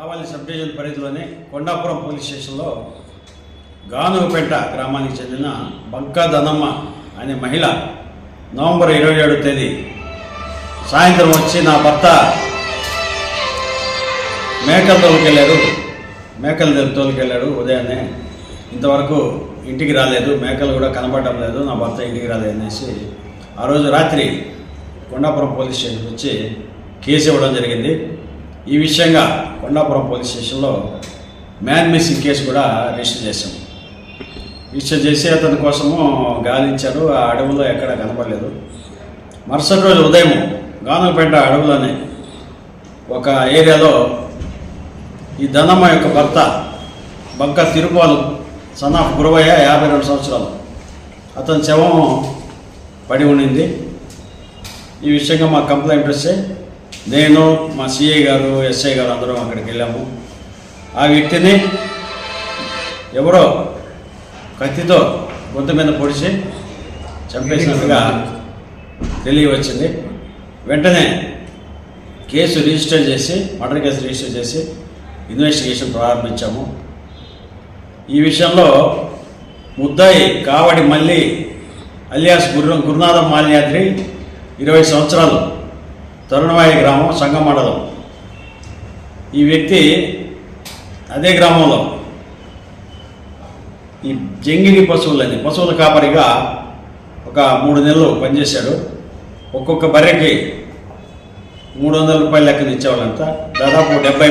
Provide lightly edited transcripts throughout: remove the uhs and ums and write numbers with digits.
కావలి sub division పరిధిలోని Kondapuram police స్టేషన్లో గానుగుపేట గ్రామానికి చెందిన బంకా దనమ్మ అనే మహిళ నవంబర్ 27వ తేదీ సాయంత్రం వచ్చి నా భర్త మేకలు తోలుకెళ్ళాడు ఉదయాన్నే, ఇంతవరకు ఇంటికి రాలేదు, మేకలు కూడా కనబడటం లేదు, నా భర్త ఇంటికి రాలేదు అనేసి ఆ రోజు రాత్రి కొండాపురం పోలీస్ స్టేషన్కి వచ్చి కేసు ఇవ్వడం జరిగింది. ఈ విషయంగా కొండాపురం పోలీస్ స్టేషన్లో మ్యాన్ మిస్సింగ్ కేసు కూడా రిజిస్టర్ చేశాము. రిజిస్టర్ చేసి అతని కోసము గాలించారు. ఆ అడవుల్లో ఎక్కడ కనపడలేదు. మరుసటి రోజు ఉదయం గానుగుపేట అడవులోనే ఒక ఏరియాలో ఈ ధనమ్మ యొక్క భర్త బంక తిరుపాలు సన్ ఆఫ్ గురవయ్య 52 సంవత్సరాలు అతని శవం పడి ఉండింది. ఈ విషయంగా మా కంప్లైంట్ వస్తే నేను, మా సిఐ గారు, ఎస్ఐ గారు అందరం అక్కడికి వెళ్ళాము. ఆ వ్యక్తిని ఎవరో కత్తితో గొంతు మీద పొడిచి చంపేసినట్టుగా తెలియవచ్చింది. వెంటనే కేసు రిజిస్టర్ చేసి, మర్డర్ కేసు రిజిస్టర్ చేసి ఇన్వెస్టిగేషన్ ప్రారంభించాము. ఈ విషయంలో ముద్దాయి కావడి మల్లి అలియాస్ గురునాథం మాల్యాద్రి 20 సంవత్సరాలు, తరుణవాయి గ్రామం, సంగం మండలం. ఈ వ్యక్తి అదే గ్రామంలో ఈ జంగిలి పశువుల కాపరిగా ఒక 3 నెలలు పనిచేశాడు. ఒక్కొక్క బర్రెకి 300 రూపాయల లెక్కన ఇచ్చేవాళ్ళంతా. దాదాపు 70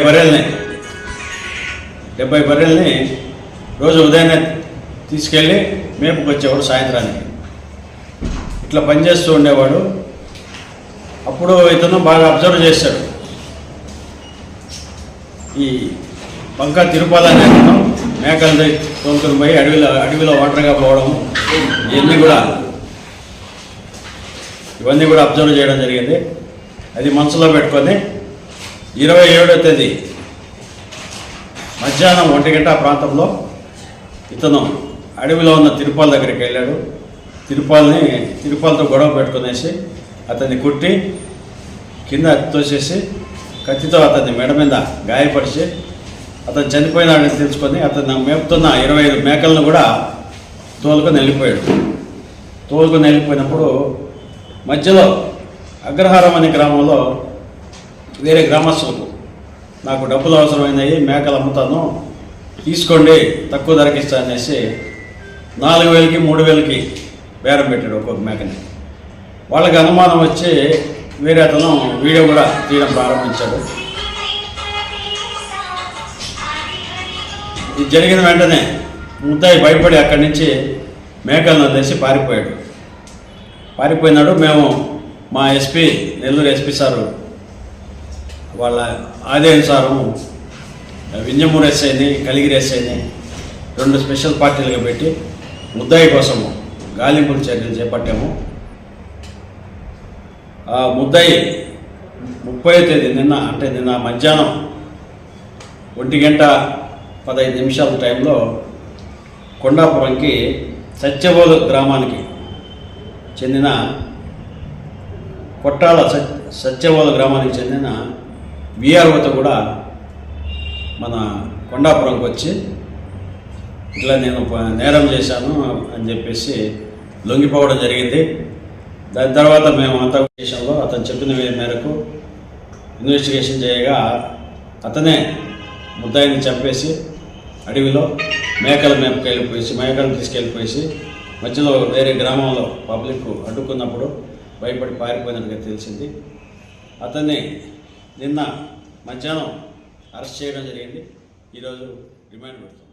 బర్రెల్ని రోజు ఉదయాన్నే తీసుకెళ్ళి మేపుకొచ్చేవాడు సాయంత్రానికి. ఇట్లా పనిచేస్తూ ఉండేవాడు. అప్పుడు ఇతను బాగా అబ్జర్వ్ చేశాడు. ఈ బంకా తిరుపాలని అతను మేకలు తోలుకొని పోయి అడవిలో ఒంటరిగా పోవడం ఇవన్నీ కూడా అబ్జర్వ్ చేయడం జరిగింది. అది మనసులో పెట్టుకొని 27వ తేదీ మధ్యాహ్నం 1 గంట ప్రాంతంలో ఇతను అడవిలో ఉన్న తిరుపాల దగ్గరికి వెళ్ళాడు. తిరుపాలతో గొడవ పెట్టుకునేసి అతన్ని కుట్టి కింద తోసేసి కత్తితో అతన్ని మెడ మీద గాయపరిచి అతను చనిపోయినాడని తెలుసుకొని అతను మేపుతున్న 25 మేకలను కూడా తోలుకొని వెళ్ళిపోయినప్పుడు మధ్యలో అగ్రహారం అనే గ్రామంలో వేరే గ్రామస్తులకు నాకు డబ్బులు అవసరమైనవి, మేకలు అమ్ముతాను, తీసుకోండి, తక్కువ ధరకి ఇస్తా అనేసి 4,000కి 3,000కి బేరం పెట్టాడు ఒక్కొక్క మేకని. వాళ్ళకి అనుమానం వచ్చి వేరే అతను వీడియో కూడా తీయడం ప్రారంభించాడు. ఇది జరిగిన వెంటనే ముద్దాయి భయపడి అక్కడి నుంచి మేకలను వదిలేసి పారిపోయినాడు. మేము మా ఎస్పీ, నెల్లూరు ఎస్పీ సారు వాళ్ళ ఆదేశానుసారం వింజమూరు ఎస్ఐని, కలిగిరి ఎస్ఐని 2 స్పెషల్ పార్టీలుగా పెట్టి ముద్దాయి కోసము గాలింపుల చర్యలు చేపట్టాము. ఆ ముద్దాయి 30వ తేదీ నిన్న మధ్యాహ్నం 1:15 టైంలో కొండాపురంకి సత్యవోలు గ్రామానికి చెందిన కొట్టాల సత్యవోలు గ్రామానికి చెందిన విఆర్ఓతో కూడా మన కొండాపురంకి వచ్చి ఇట్లా నేను నేరం చేశాను అని చెప్పేసి లొంగిపోవడం జరిగింది. దాని తర్వాత మేము అంతర్వేషంలో అతను చెప్పిన మేరకు ఇన్వెస్టిగేషన్ చేయగా అతనే ముద్దాయిని చంపేసి అడవిలో మేకలను తీసుకెళ్ళిపోయేసి మధ్యలో వేరే గ్రామంలో పబ్లిక్ అడ్డుకున్నప్పుడు భయపడి పారిపోయినట్టుగా తెలిసింది. అతన్ని నిన్న మధ్యాహ్నం అరెస్ట్ చేయడం జరిగింది. ఈరోజు రిమాండ్ పెడుతుంది.